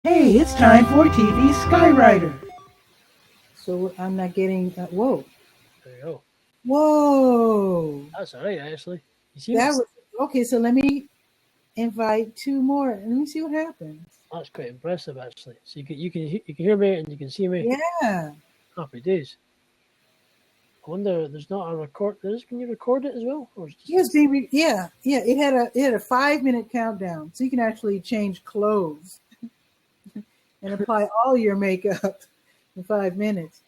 Hey, it's time for TV Skywriter. So I'm not getting. Whoa, There you go. whoa! That's all right, actually. You see That me? was okay. So let me invite two more, and let me see what happens. That's quite impressive, actually. So you can hear me and you can see me. Yeah. Happy days. I wonder there's not a record. Can you record it as well, or is it just Yes, baby. Yeah, yeah. It had a 5 minute countdown, so you can actually change clothes and apply all your makeup in 5 minutes.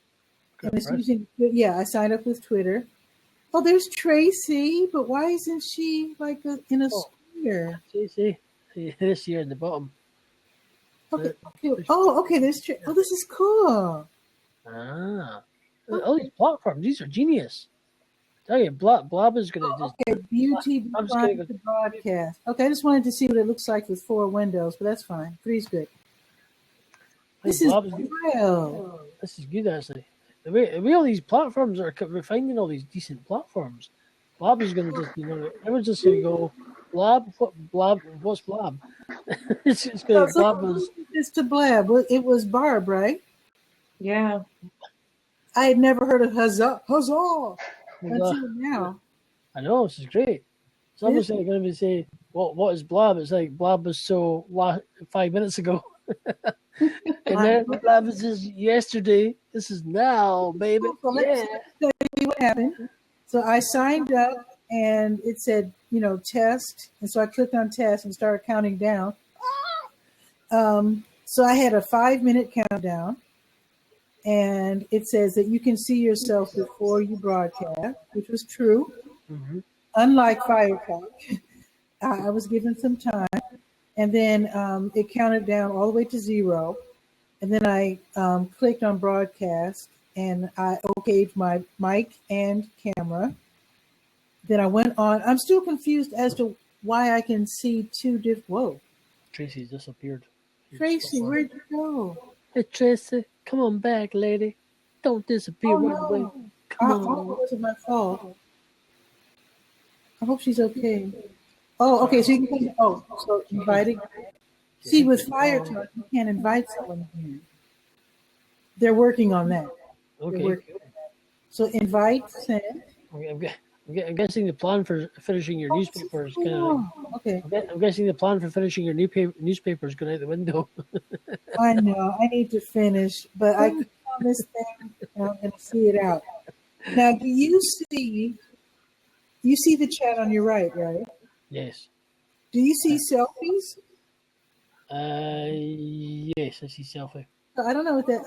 quite And it's impressive? using. Yeah, I signed up with Twitter. Oh, there's Tracy, but why isn't she like in a Oh, square? see this here at the bottom. Okay, Uh, okay. Oh, okay. Oh, this is cool. Ah, all Okay. these platforms. These are genius. Tell you, Blab is gonna just. Okay, beauty I'm just gonna declined go. to broadcast. Okay, I just wanted to see what it looks like with 4 windows, but that's fine. Three's good. Hey, This is Blab is. wild. This is good, actually. The way all these platforms are refining all these decent platforms. Blab is gonna just, everyone's just gonna go, Blab, what's Blab? It's gonna So Blab who was. did this to Blab? Well, it was Barb, right? Yeah. I had never heard of Huzza until now. I know, this is great. It's This, obviously going to be say, what is Blab? It's like Blab was so 5 minutes ago, and I then know. Blab is just yesterday. This is now, baby. So Yeah. let me tell you what happened. So I signed up and it said, test. And so I clicked on test and started counting down. So I had a 5 minute countdown, and it says that you can see yourself before you broadcast, which was true. Mm-hmm. Unlike Firefox, I was given some time, and then it counted down all the way to 0. And then I clicked on broadcast, and I okayed my mic and camera. Then I went on. I'm still confused as to why I can see two different. Whoa, Tracy's disappeared. Tracy, where'd you go? Hey Tracy, come on back, lady. Don't disappear Oh right away. no, Come I hope on. it wasn't my fault. I hope she's okay. Oh, okay. So you can. Oh, so inviting. See, with Fire Talk, you can't invite someone here. They're working on that. They're Okay. working. So invite, send. I'm guessing the plan for finishing your Oh, this is newspaper is kind of like. cool. Okay, I'm guessing the plan for finishing your newspaper is going out the window. I know. I need to finish, but I click on this thing and I'm going to see it out. Now, do you see? You see the chat on your right, right? Yes. Do you see selfies? Yes, I see selfie. I don't know what that.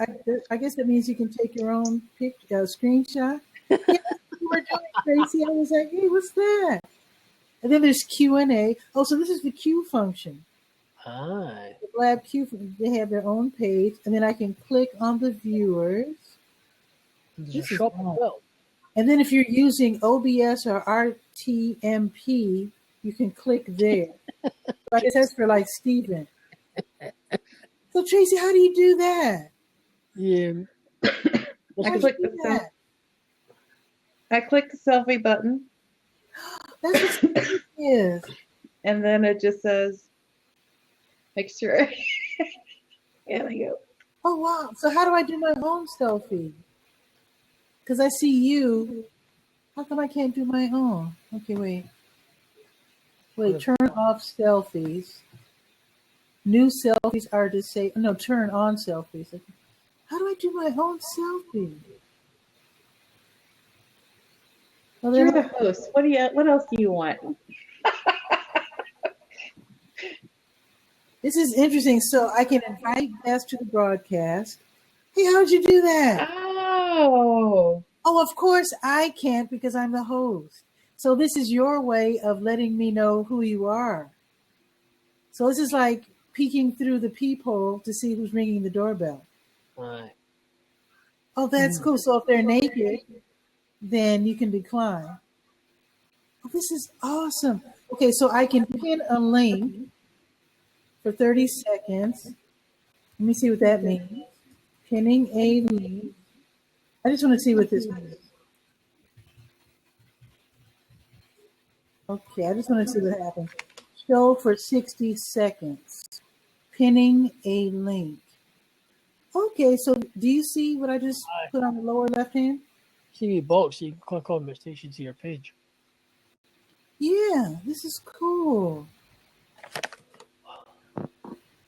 I guess that means you can take your own screenshot. Yeah, you were doing, Tracy. I was like, hey, what's that? And then there's Q&A. Oh, so this is the Q function. Aye. The Blab Q, they have their own page, and then I can click on the viewers. There's a This is shop as awesome. well. And then if you're using OBS or RTMP, you can click there. So I guess that's for like Steven. So Tracy, how do you do that? Yeah. I clicked do that? I clicked the selfie button, That's what it is. and then it just says, make sure. And I go, Oh wow! So how do I do my own selfie? Because I see you. How come I can't do my own? Okay, wait. Turn off selfies. New selfies are disabled. No, turn on selfies. How do I do my own selfie? Well, you're the host. What else do you want? this is interesting. So I can invite guests to the broadcast. Hey, how'd you do that? Oh. Oh, of course I can't because I'm the host. So this is your way of letting me know who you are. So this is like peeking through the peephole to see who's ringing the doorbell. Aye. Oh, that's cool. So if they're naked, then you can decline. Oh, this is awesome. Okay, so I can pin a link for 30 seconds. Let me see what that means. Pinning a link. I just want to see what this means. Okay, I just want to see what happens. Show for 60 seconds. pinning a link. Okay, so do you see what I just put on the lower left hand? See the box, you can click on which takes you to your page. Yeah, this is cool.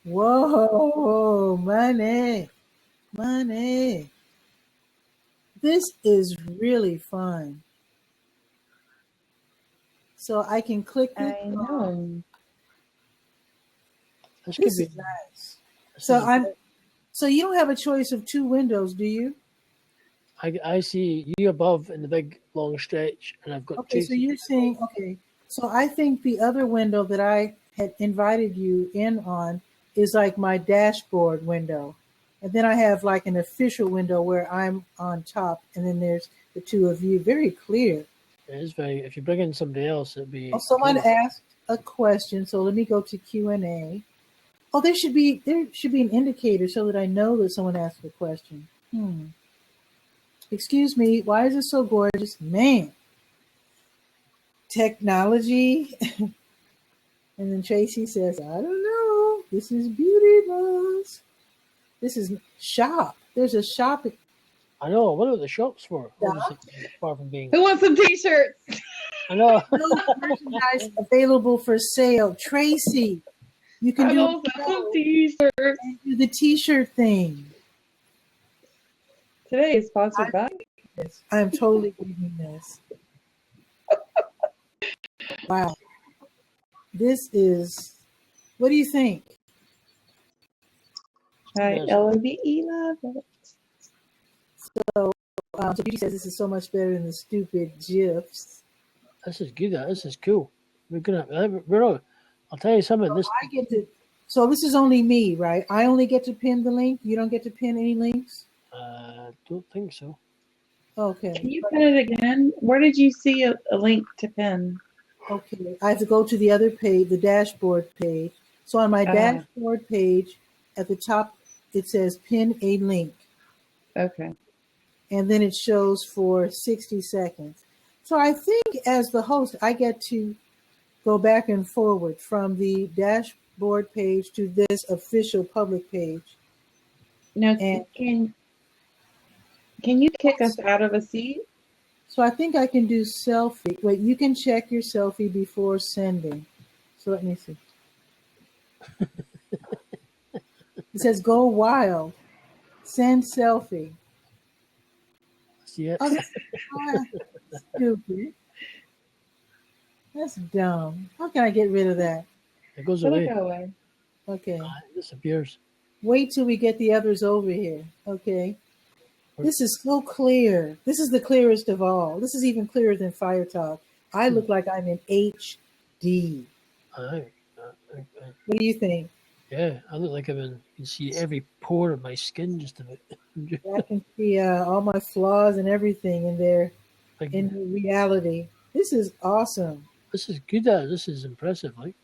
Whoa, money. This is really fun. So I can click this. I know. This This could be. is nice. this So you don't have a choice of two windows, do you? I see you above in the big long stretch, and I've got Okay, so Tracy. you're saying, okay. So I think the other window that I had invited you in on is like my dashboard window. And then I have like an official window where I'm on top, and then there's the two of you. Very clear. It is very. If you bring in somebody else, it'd be. Oh, someone okay. asked a question, so let me go to Q&A. Oh, there should be an indicator so that I know that someone asked a question. Excuse me, why is it so gorgeous? Man, technology. And then Tracy says, I don't know. This is Beauty Buzz. This is shop. There's a shop. I know. What are the shops for? Yeah. Obviously, far from being. Who wants some t-shirts? I know. No merchandise available for sale. Tracy, you can I do, want some t-shirts. do the t-shirt thing. Today is sponsored by. I'm totally reading this. Wow. This is, what do you think? I Yes. love it. So Beauty says this is so much better than the stupid GIFs. This is good. This is cool. We're all. I'll tell you something. This. I get to, so this is only me, right? I only get to pin the link. You don't get to pin any links? Don't think so. Can Okay. you pin it again? Where did you see a link to pin? Okay. I have to go to the other page, the dashboard page. So on my dashboard page, at the top, it says pin a link. Okay. And then it shows for 60 seconds. So I think as the host, I get to go back and forward from the dashboard page to this official public page. Now, And can you kick us out of a seat? so I think I can do selfie. Wait, you can check your selfie before sending. So let me see. It says go wild. Send selfie. See it? Oh, that's stupid. That's dumb. How can I get rid of that? It goes Let away. it go away. Okay. It disappears. Wait till we get the others over here. Okay. This is so clear. This is the clearest of all. This is even clearer than Fire Talk. I look like I'm in HD. Aye. What do you think? Yeah, I look like I'm in. You can see every pore of my skin just about. I can see all my flaws and everything in there Like, in reality. This is awesome. this is good. This is impressive. Like,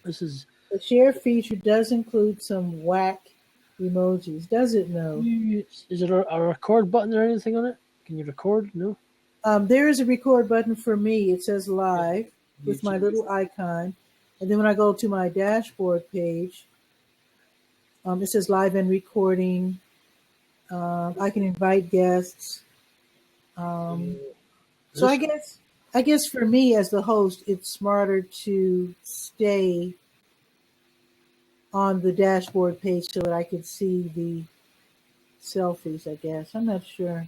this is. The share feature does include some whack emojis, does it? No. Is there a record button or anything on it? Can you record? No. There is a record button for me. It says live with my little icon. And then when I go to my dashboard page, it says live and recording. I can invite guests. So I guess for me as the host, it's smarter to stay on the dashboard page so that I can see the selfies, I guess. I'm not sure.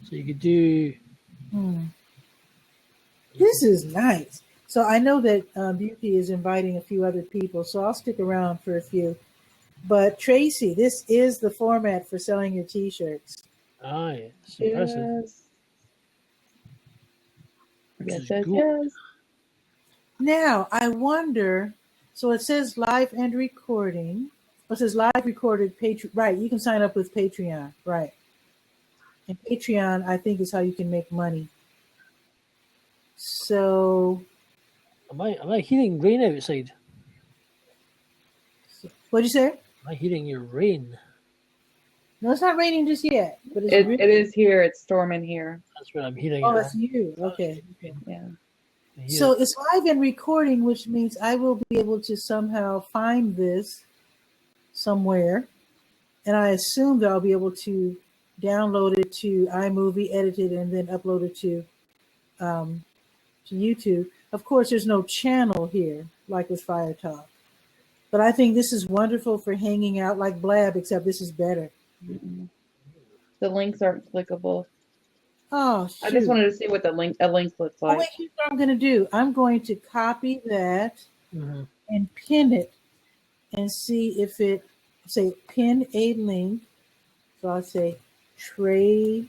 So you could do. This is nice. So I know that Beauty is inviting a few other people, so I'll stick around for a few. But Tracy, this is the format for selling your t-shirts. Aye, it's impressive. Yes. Now, I wonder, so it says live and recording. It says live recorded Patreon. Right, you can sign up with Patreon. Right. And Patreon, I think, is how you can make money. So... Am I hearing rain outside? What'd you say? Am I hearing your rain? No, it's not raining just yet. But It is here. It's storming here. That's what I'm hearing. Oh, it's you. Okay. Yeah. Yeah. So it's live and recording, which means I will be able to somehow find this somewhere. And I assume that I'll be able to download it to iMovie, edit it, and then upload it to YouTube. Of course, there's no channel here like with Fire Talk. But I think this is wonderful for hanging out like Blab, except this is better. The links aren't clickable. Oh, shoot. I just wanted to see what a link looks Oh, like. wait, here's what I'm going to do. I'm going to copy that Mm-hmm. and pin it and see if it, say, pin a link. So I'll say, Tracy's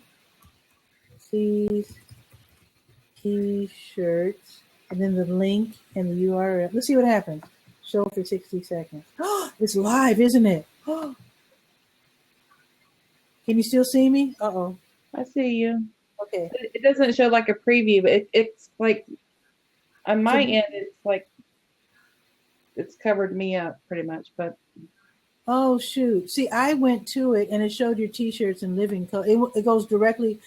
T-shirts, and then the link and the URL. Let's see what happens. Show for 60 seconds. It's live, isn't it? Can you still see me? Uh-oh. I see you. Okay. It doesn't show like a preview, but it's like on my end, it's like it's covered me up pretty much. But Oh, shoot. See, I went to it and it showed your T-shirts in living color. It goes directly.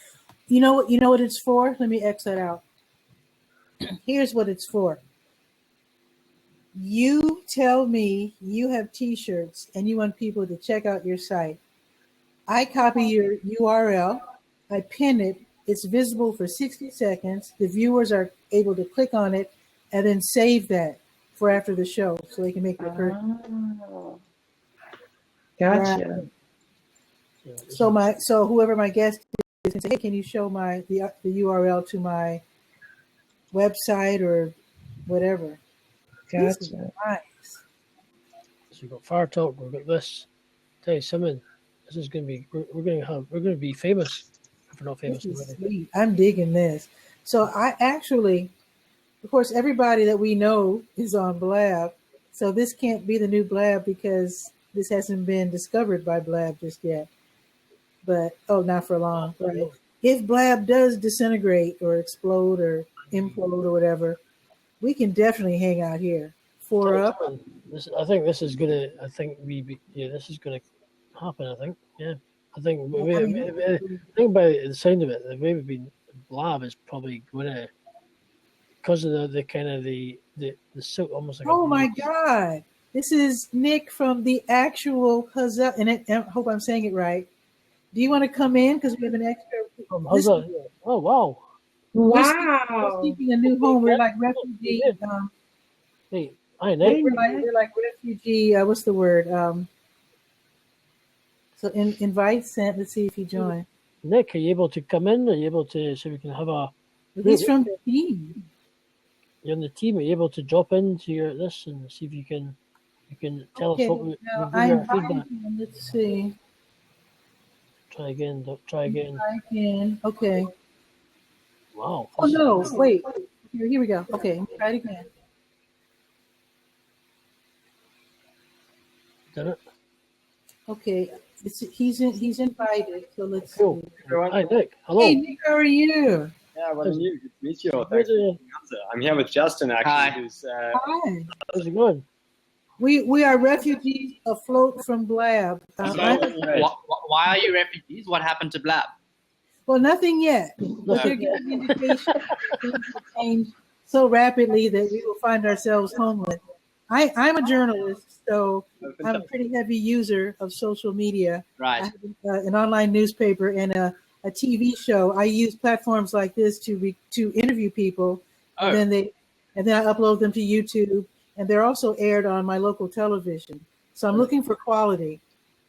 You know what it's for? Let me X that out. Here's what it's for. You tell me you have T-shirts and you want people to check out your site. I copy your URL. I pin it. It's visible for 60 seconds. The viewers are able to click on it and then save that for after the show so they can make their purchase. oh, gotcha. So whoever my guest is can say, hey, can you show the URL to my website or whatever? This is Gotcha. nice. So we've got Fire Talk. We've got this. Tell you something. This is going to be. We're going to be famous. If we're not famous This is already. sweet. I'm digging this. So I actually, of course, everybody that we know is on Blab. So this can't be the new Blab because this hasn't been discovered by Blab just yet. But not for long. Right? If Blab does disintegrate or explode or implode or whatever, we can definitely hang out here. Four up. I think this is gonna. I think this is gonna happen. I think. Yeah. I think. I think by the sound of it, the way we've been Blab is probably gonna, because of the kind of the silk, almost like. Oh my God! This is Nick from the actual Huzza, and I hope I'm saying it right. Do you want to come in because we have an extra? Huzza. Oh wow! We're seeking a new home. We're like refugee. Hey, hi Nick. We're like refugee. What's the word? So invite sent. Let's see if he joined. Nick, are you able to come in? Are you able to so we can have a? He's from the team. You're on the team. Are you able to drop into this and see if you can tell us what we I'm feedback. Let's see. Try again. Try again. Okay. Wow. Oh no! Wait. Here we go. Okay, try it again. Did it? Okay, he's invited. So let's Cool. see. Hi Nick. Hello. Hey Nick, how are you? Yeah, well, you. Good to meet you. Thanks for coming on, sir. I'm here with Justin, actually. Hi. Who's, Hi. How's it going? We are refugees afloat from Blab. Why are you refugees? What happened to Blab? Well, nothing yet. But they're giving indications that things will change so rapidly that we will find ourselves homeless. I'm a journalist, so I'm a pretty heavy user of social media. Right. I have an online newspaper and a TV show. I use platforms like this to interview people, Oh. and then I upload them to YouTube, and they're also aired on my local television. So I'm looking for quality.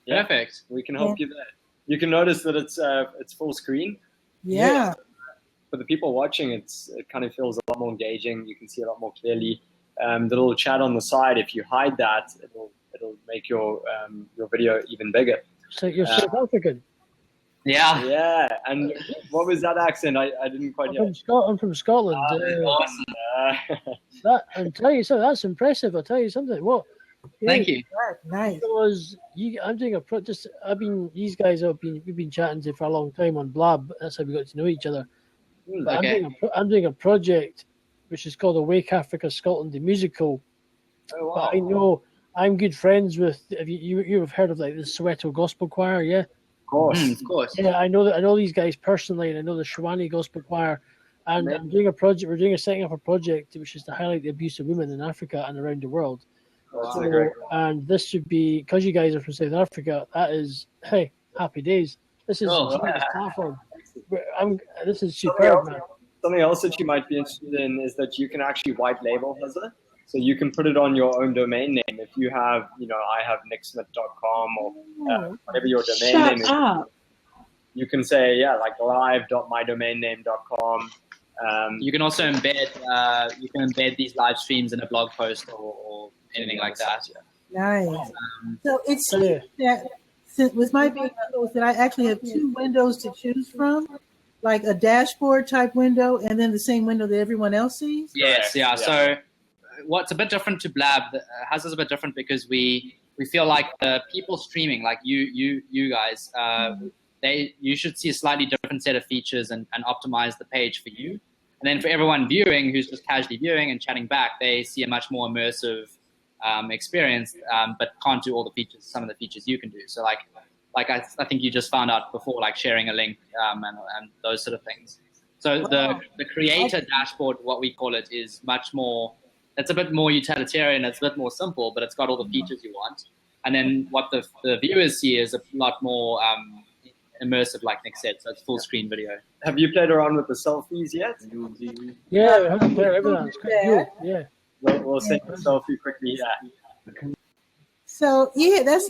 yeah, Perfect. we can help you there. You can notice that it's full screen. Yeah. For the people watching, it kind of feels a lot more engaging. You can see a lot more clearly. The little chat on the side, if you hide that, it'll make your video even bigger. So you're South African. Yeah. Yeah, and what was that accent? I didn't quite hear. I'm from Scotland. Awesome. I'll tell you something. That's impressive. I'll tell you something. What? Thank you. Nice. Because I'm doing these guys we've been chatting to for a long time on Blab. That's how we got to know each other. But Okay. I'm doing a project which is called Awake Africa Scotland, the musical. Oh, wow. But I know I'm good friends with. Have you have heard of like the Soweto Gospel Choir? Yeah. Of course. Of course. Yeah, I know these guys personally, and I know the Shawani Gospel Choir. And I'm doing a project. We're setting up a project which is to highlight the abuse of women in Africa and around the world. And this should be, because you guys are from South Africa. That is, hey, happy days. This is a genius platform. This is superb, man. Something else that you might be interested in is that you can actually white label Huzza. So you can put it on your own domain name. If you have, I have nicksmith.com or whatever your domain name is. You can say, like live.mydomainname.com. You can also embed these live streams in a blog post or anything like that. Nice. So it seems that with my being a host, that I actually have two windows to choose from, like a dashboard type window and then the same window that everyone else sees. Yes, yeah. So what's a bit different to Blab, Huzza's a bit different because we feel like the people streaming, like you guys, you should see a slightly different set of features and optimize the page for you. And then for everyone viewing who's just casually viewing and chatting back, they see a much more immersive experience, but can't do all the features, some of the features you can do. So like I think you just found out before, like sharing a link and those sort of things. So the creator dashboard, what we call it, is much more, it's a bit more utilitarian, it's a bit more simple, but it's got all the features you want. And then what the viewers see is a lot more immersive, like Nick said, so it's full screen video. Have you played around with the selfies yet? Yeah, we haven't played everything. It's quite cool. Yeah. We'll send a selfie quickly. Yeah. So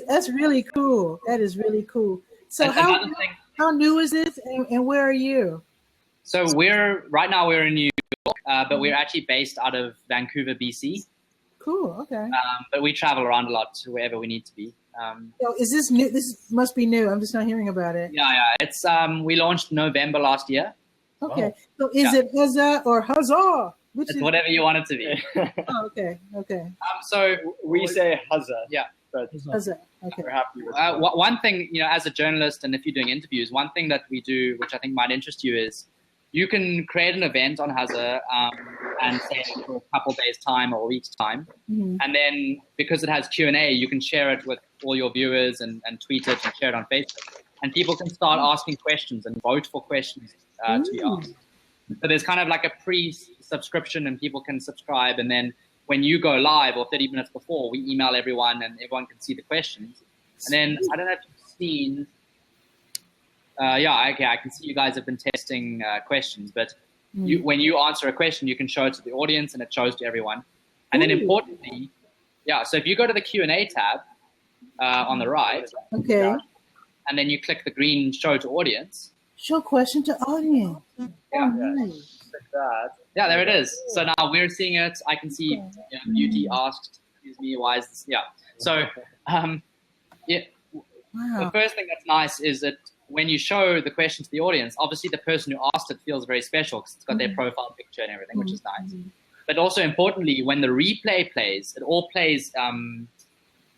that's really cool. That is really cool. So And how new is this, and where are you? So right now we're in New York, but we're actually based out of Vancouver, BC. Cool. Okay. But we travel around a lot to wherever we need to be. So is this new? This must be new. I'm just not hearing about it. Yeah. It's we launched November last year. Okay. Wow. So is it Huzza or Huzza? It's whatever you want it to be. Oh, okay. So we say Huzza. Yeah. But Huzza. Okay. we're happy with one thing, as a journalist, and if you're doing interviews, one thing that we do, which I think might interest you, is you can create an event on Huzza and say for a couple days time or a week's time, and then because it has Q&A, you can share it with all your viewers and tweet it and share it on Facebook, and people can start asking questions and vote for questions to be asked. So there's kind of like a pre-subscription, and people can subscribe, and then when you go live or 30 minutes before, we email everyone and everyone can see the questions. And then I don't know if you've seen. I can see you guys have been testing questions, but when you answer a question, you can show it to the audience and it shows to everyone. And then importantly, so if you go to the Q&A tab on the right, Okay. and then you click the green show to audience. Show question to audience. Nice. like that. Yeah, there it is. So now we're seeing it. I can see Beauty asked, excuse me, why is this? Yeah. So, the first thing that's nice is that when you show the question to the audience, obviously the person who asked it feels very special because it's got their profile picture and everything, which is nice. But also importantly, when the replay plays, it all plays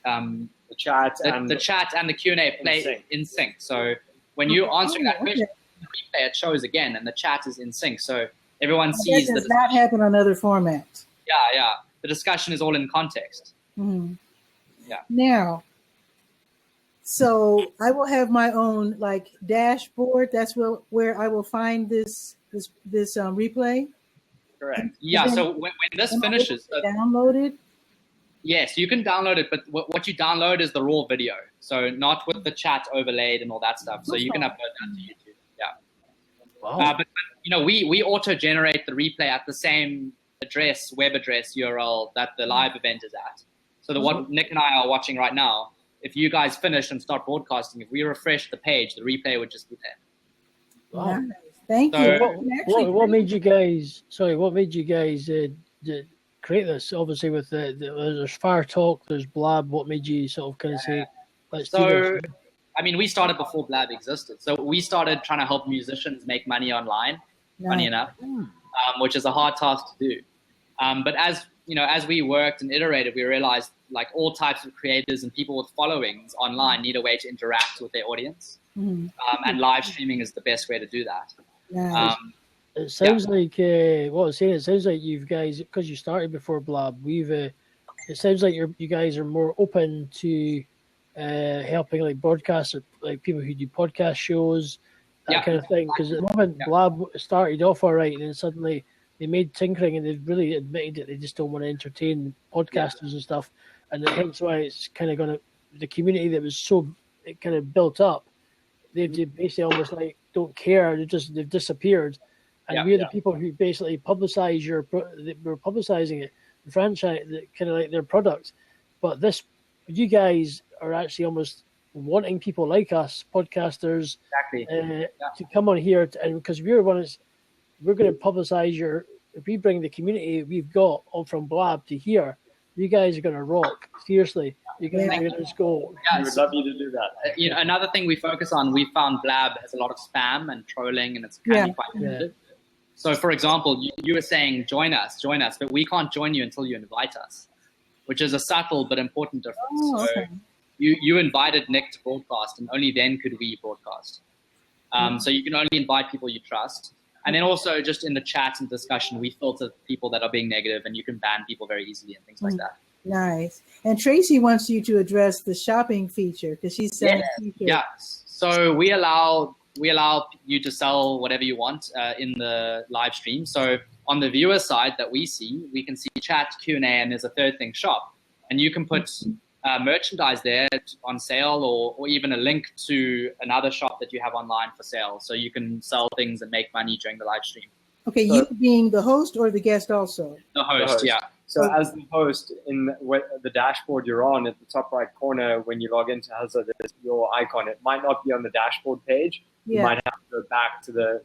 The chat and the chat and the Q&A play in sync. So when you're answering that question, the replay it shows again, and the chat is in sync. So everyone sees that does not happen on other formats. Yeah. The discussion is all in context. Mm-hmm. Yeah. Now, so I will have my own dashboard. That's where I will find this replay. correct. Yeah. So when this finishes, download it. Yes, you can download it, but what you download is the raw video. So not with the chat overlaid and all that stuff. So you can upload that to YouTube. Yeah. Wow. But we auto-generate the replay at the same web address URL that the live event is at. So what Nick and I are watching right now, if you guys finish and start broadcasting, if we refresh the page, the replay would just be there. Wow. Nice. Thank you. What made you guys? Sorry, what made you guys create this? Obviously, with there's Fire Talk, there's Blab. What made you sort of kind of say, let's do this? I mean, we started before Blab existed. So we started trying to help musicians make money online. Funny enough, which is a hard task to do. But as we worked and iterated, we realized all types of creators and people with followings online need a way to interact with their audience. And live streaming is the best way to do that. It sounds like what I was saying. It sounds like you guys, because you started before Blab, it sounds like you guys are more open to helping broadcasters, people who do podcast shows, that kind of thing. Because at the moment, Blab started off all right, and then suddenly they made tinkering, and they've really admitted that they just don't want to entertain podcasters and stuff, and hence why it's kind of going to the community that was so it kind of built up. They basically almost like don't care. They've disappeared, and we're the people who basically publicize we're publicizing it, the franchise, kind of like their product. But you guys are actually almost wanting people like us, podcasters, to come on here, and because we're going to publicize if we bring the community we've got on from Blab to here, you guys are going to rock. Seriously, you're going to just go. We would love you to do that. Another thing we focus on, we found Blab has a lot of spam and trolling, and it's kind of quite limited. So, for example, you were saying join us, but we can't join you until you invite us, which is a subtle but important difference. Oh, okay. So you invited Nick to broadcast, and only then could we broadcast. So you can only invite people you trust. And then also just in the chat and discussion, we filter people that are being negative, and you can ban people very easily and things like that. Nice. And Tracy wants you to address the shopping feature because she's selling t-shirts. Yeah. So we allow you to sell whatever you want in the live stream. So on the viewer side that we see, we can see chat, Q&A, and there's a third thing, shop. And you can put merchandise there on sale or even a link to another shop that you have online for sale. So you can sell things and make money during the live stream. Okay, you being the host or the guest also? The host, yeah. So as the host, in the dashboard you're on, at the top right corner, when you log into Huzza, there's your icon. It might not be on the dashboard page. You might have to go back to the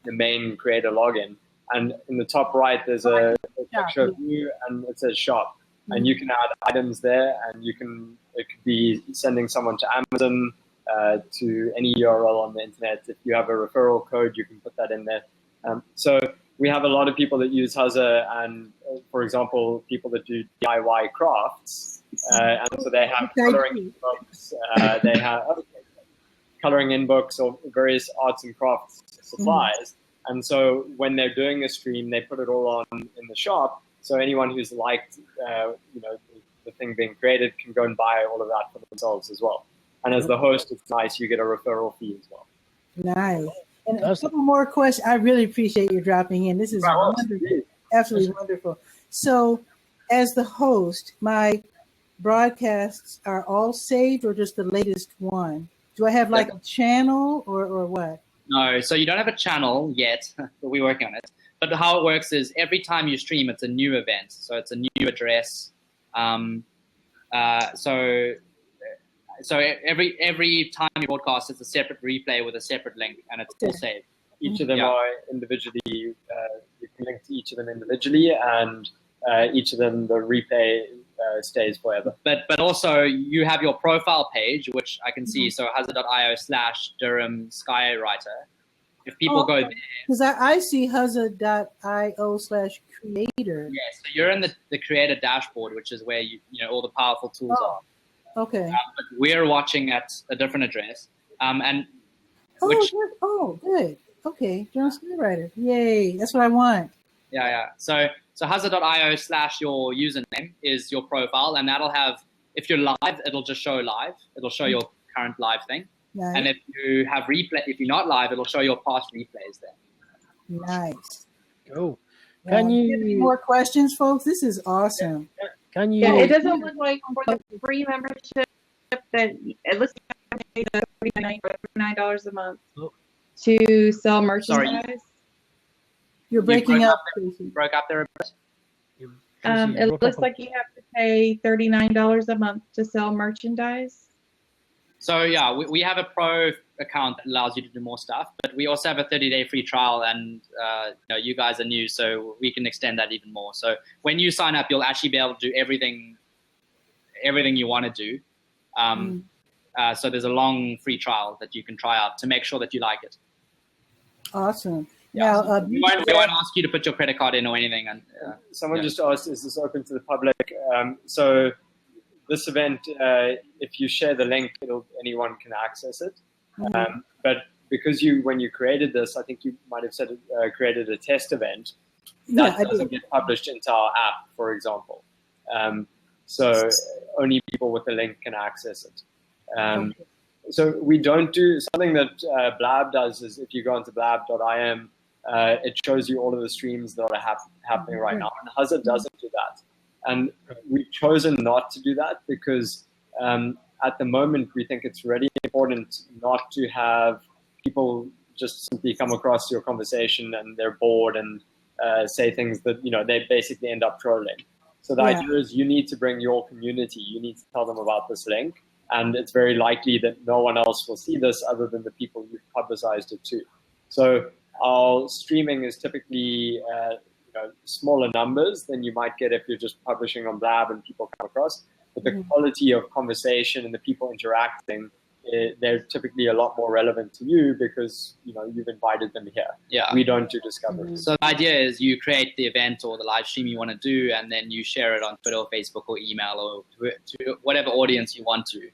main creator login. And in the top right, there's a picture of you, and it says shop. And you can add items there, and it could be sending someone to Amazon, to any URL on the internet. If you have a referral code, you can put that in there. So we have a lot of people that use Huzza, and for example, people that do DIY crafts, and so they have coloring books, they have coloring in books or various arts and crafts supplies. And so when they're doing a stream, they put it all on in the shop. So anyone who's liked, the thing being created can go and buy all of that for themselves as well. And as the host, it's nice. You get a referral fee as well. Nice. And a couple more questions. I really appreciate you dropping in. This is wonderful. Absolutely wonderful. So as the host, my broadcasts are all saved or just the latest one? Do I have like a channel or what? No, so you don't have a channel yet, but we're working on it. But how it works is every time you stream, it's a new event. So it's a new address. So every time you broadcast, it's a separate replay with a separate link, and it's all saved. Each of them are individually, you can link to each of them individually, and each of them, the replay stays forever. But also you have your profile page, which I can see. So Huzza.io/Durham Skywriter. If people go there. Because I see Huzza.io/creator. Yeah, so you're in the creator dashboard, which is where all the powerful tools are. Okay. But we're watching at a different address. Good. Okay, Durham Skywriter. Yay, that's what I want. Yeah. So Huzza.io/your username is your profile, and that'll have, if you're live, it'll just show live. It'll show your current live thing. Nice. And if you have if you're not live, it'll show your past replays there. Nice. Oh, can you have any more questions, folks? This is awesome. Can you? Yeah, it doesn't look like for the free membership that it looks like $39 a month to sell merchandise. Sorry. You're breaking up. Broke up there a bit. It looks like you have to pay $39 a month to sell merchandise. So yeah, we have a pro account that allows you to do more stuff, but we also have a 30-day free trial, and you guys are new, so we can extend that even more. So when you sign up, you'll actually be able to do everything you want to do. So there's a long free trial that you can try out to make sure that you like it. Awesome. Yeah, now, we won't ask you to put your credit card in or anything. And someone just asked, is this open to the public? So this event, if you share the link, anyone can access it. But because when you created this, I think you might have said created a test event. That doesn't get published into our app, for example. So only people with the link can access it. So we don't do something that Blab does. Is if you go into blab.im, it shows you all of the streams that are happening right now. And Huzza doesn't do that, and we've chosen not to do that because at the moment we think it's really important not to have people just simply come across your conversation and they're bored and say things that they basically end up trolling. So the idea is you need to bring your community. You need to tell them about this link. And it's very likely that no one else will see this other than the people you've publicized it to. So our streaming is typically smaller numbers than you might get if you're just publishing on Blab and people come across. But the quality of conversation and the people interacting, they're typically a lot more relevant to you because you've invited them here. Yeah. We don't do discovery. So the idea is you create the event or the live stream you want to do, and then you share it on Twitter or Facebook or email or to whatever audience you want to.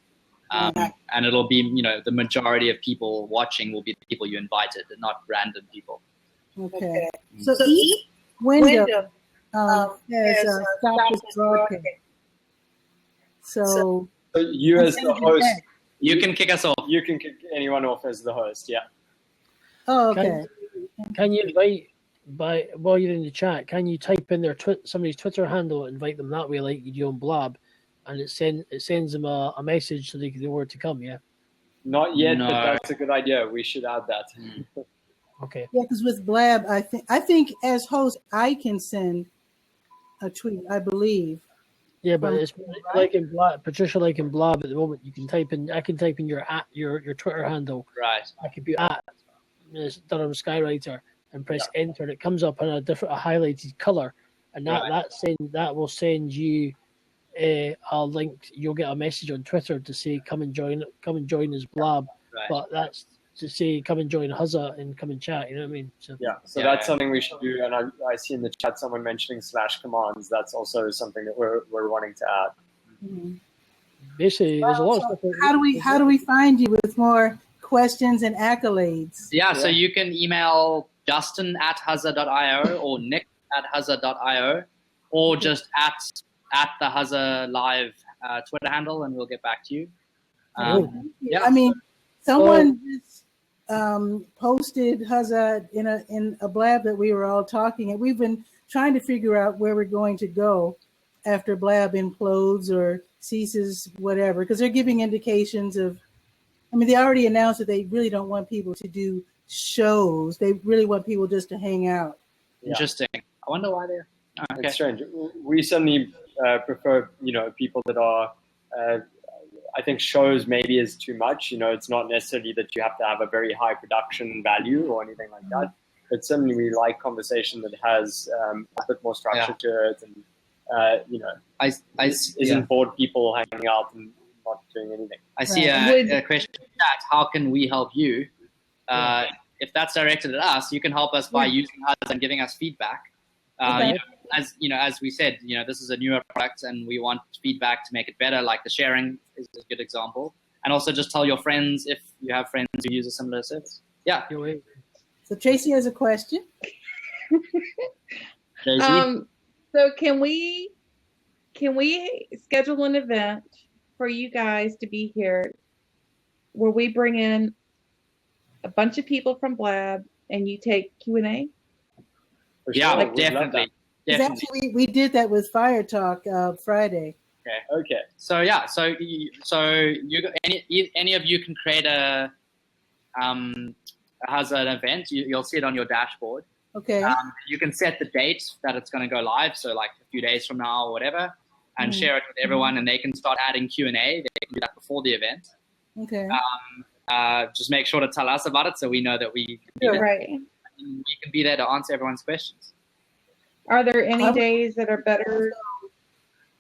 And it'll be, the majority of people watching will be the people you invited and not random people. Okay. So each window has a stop this broadcast. So you as the host, you can kick us off. You can kick anyone off as the host, yeah. Oh, okay. Can you invite, while you're in the chat, can you type in somebody's Twitter handle and invite them that way like you do on Blab? And it sends them a message so they can know where to come, yeah? Not yet, but that's a good idea. We should add that. Okay. Yeah, because with Blab, I think as host, I can send a tweet, I believe. Yeah, but it's like in Blab, Patricia, like in Blab at the moment, I can type in your Twitter handle. Right. I could be Durham Skywriter and press enter, and it comes up in a highlighted color, and that will send you a link. You'll get a message on Twitter to say come and join as Blab, but that's to say come and join Huzza and come and chat. You know what I mean? So that's something we should do. And I see in the chat someone mentioning /commands. That's also something that we're wanting to add. Mm-hmm. Basically, there's a lot of stuff. How do we find you with more questions and accolades? Yeah, so you can email Justin@huzza.io or Nick@huzza.io or just at the Huzza Live Twitter handle, and we'll get back to you. I mean, someone just posted Huzza in a Blab that we were all talking, and we've been trying to figure out where we're going to go after Blab implodes or ceases, whatever, because they're giving indications of. I mean, they already announced that they really don't want people to do shows. They really want people just to hang out. Interesting. I wonder why they're. Oh, okay. It's strange. We certainly prefer, people that are. I think shows maybe is too much. It's not necessarily that you have to have a very high production value or anything like that. But certainly we like conversation that has a bit more structure to it, and isn't bored people hanging out and not doing anything. I see a question in chat. How can we help you? If that's directed at us, you can help us by using us and giving us feedback. As we said, this is a newer product and we want feedback to make it better, like the sharing is a good example. And also just tell your friends if you have friends who use a similar service. Yeah. So Tracy has a question. Tracy? So can we schedule an event for you guys to be here where we bring in a bunch of people from Blab and you take Q&A? Yeah, definitely. Actually, we did that with Fire Talk Friday. Okay. So you any of you can create a an event. You'll see it on your dashboard. Okay. You can set the date that it's going to go live, so like a few days from now or whatever, and share it with everyone, and they can start adding Q&A. They can do that before the event. Okay. Just make sure to tell us about it so we know that we can be there. Right. And we can be there to answer everyone's questions. Are there any days that are better?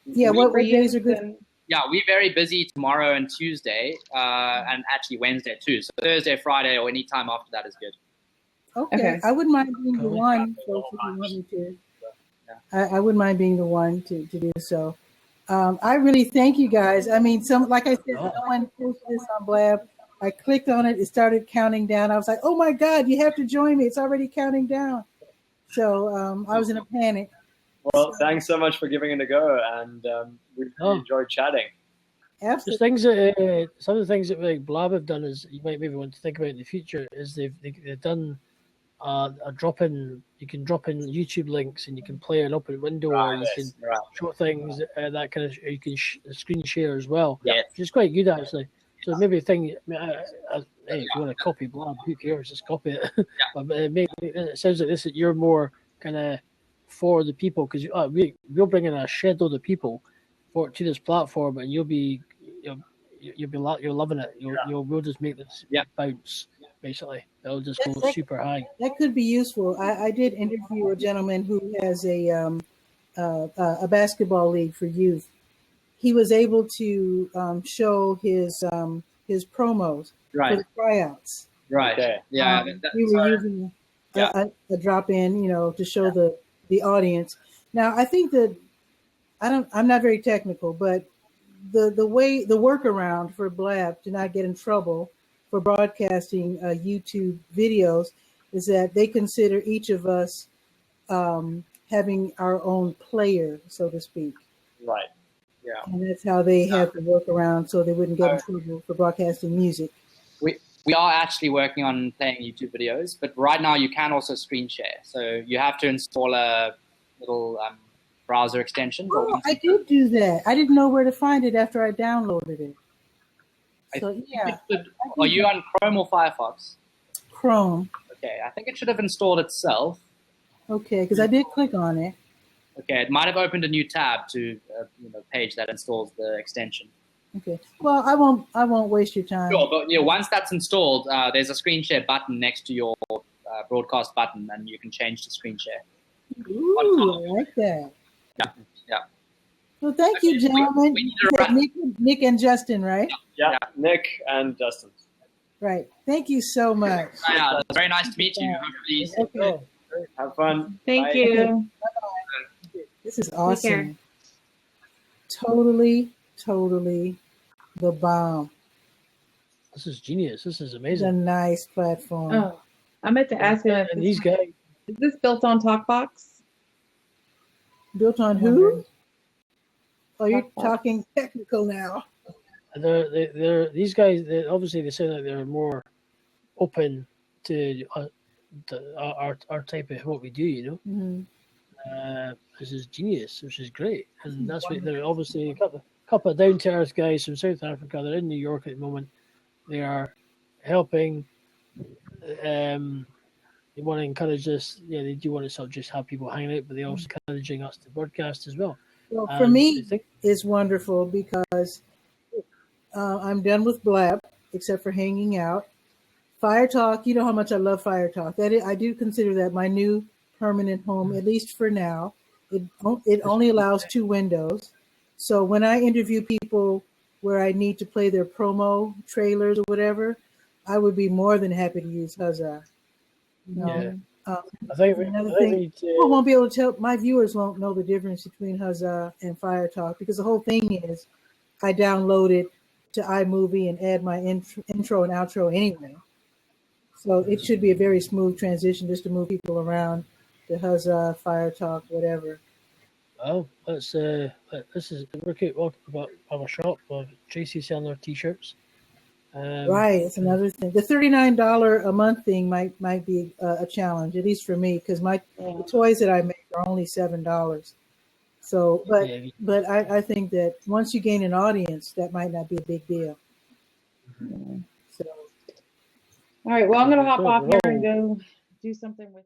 Yeah, what days are good? Yeah, we're very busy tomorrow and Tuesday, and actually Wednesday too. So Thursday, Friday, or any time after that is good. Okay. I wouldn't mind being the one, folks, if you want me to. I wouldn't mind being the one to do so. I really thank you guys. I mean, like I said, someone posted this on Blab. I clicked on it. It started counting down. I was like, oh, my God, you have to join me. It's already counting down. So I was in a panic. Well, thanks so much for giving it a go. And we enjoyed chatting. Just Absolutely. things that some of the things that like Blab have done is you might maybe want to think about in the future is they've done a drop in. You can drop in YouTube links and you can play an open window, or you can Right. show things that kind of. You can screen share as well, Yes. which is quite good actually. So maybe a thing. Hey, if you want to copy Blab, who cares? Just copy it. But it sounds like this that you're more kind of for the people because we'll bring in a shed load of people to this platform, and you'll be loving it. We'll just make this bounce. Basically, it'll just go super high. That could be useful. I did interview a gentleman who has a basketball league for youth. He was able to show his promos for the tryouts. Right. Okay. Yeah. We were using a drop in, to show the audience. Now, I think that I'm not very technical, but the workaround for Blab to not get in trouble for broadcasting YouTube videos is that they consider each of us having our own player, so to speak. Right. Yeah. And that's how they have to work around so they wouldn't get in trouble for broadcasting music. We are actually working on playing YouTube videos, but right now you can also screen share. So you have to install a little browser extension. Oh, I did do that. I didn't know where to find it after I downloaded it. So yeah. Are you on Chrome or Firefox? Chrome. Okay, I think it should have installed itself. Okay, because I did click on it. Okay, it might have opened a new tab to page that installs the extension. Okay. Well, I won't waste your time. Sure, but once that's installed, there's a screen share button next to your broadcast button, and you can change to screen share. Ooh, I like that. Yeah. Well, thank you, gentlemen. We need Nick and Justin, right? Yeah. Nick and Justin. Right. Thank you so much. Yeah, it's very nice to meet you. Hopefully, Okay. Have fun. Thank Bye. you. This is care. awesome. Totally the bomb. This is genius. This is It's a amazing. nice platform. Oh, I meant to ask you, And these guys, is this built on TalkBox? Built on who? Oh, you're Talkbox. talking technical now. these guys. Obviously, they sound like they're more open to our type of what we do. Mm-hmm. This is genius, which is great, and that's what they're obviously a couple of down to earth guys from South Africa. They're in New York at the moment. They are helping. They want to encourage us. Yeah, they do want to sort of just have people hanging out, but they're also encouraging us to broadcast as well. Well, for me, it's wonderful because I'm done with Blab, except for hanging out. Fire Talk, you know how much I love Fire Talk. I do consider that my new permanent home, at least for now. It only allows 2 windows. So when I interview people where I need to play their promo trailers or whatever, I would be more than happy to use Huzza. I think another thing, people won't be able to tell. My viewers won't know the difference between Huzza and Fire Talk because the whole thing is I download it to iMovie and add my intro and outro anyway. So it should be a very smooth transition just to move people around to Huzza, Fire Talk, whatever. Well, this is we're talking about our shop. Tracy selling our t-shirts. Right, it's another thing. The $39 a month thing might be a challenge, at least for me, because the toys that I make are only $7. So, but I think that once you gain an audience, that might not be a big deal. So, All right. Well, I'm going to hop off here and go do something with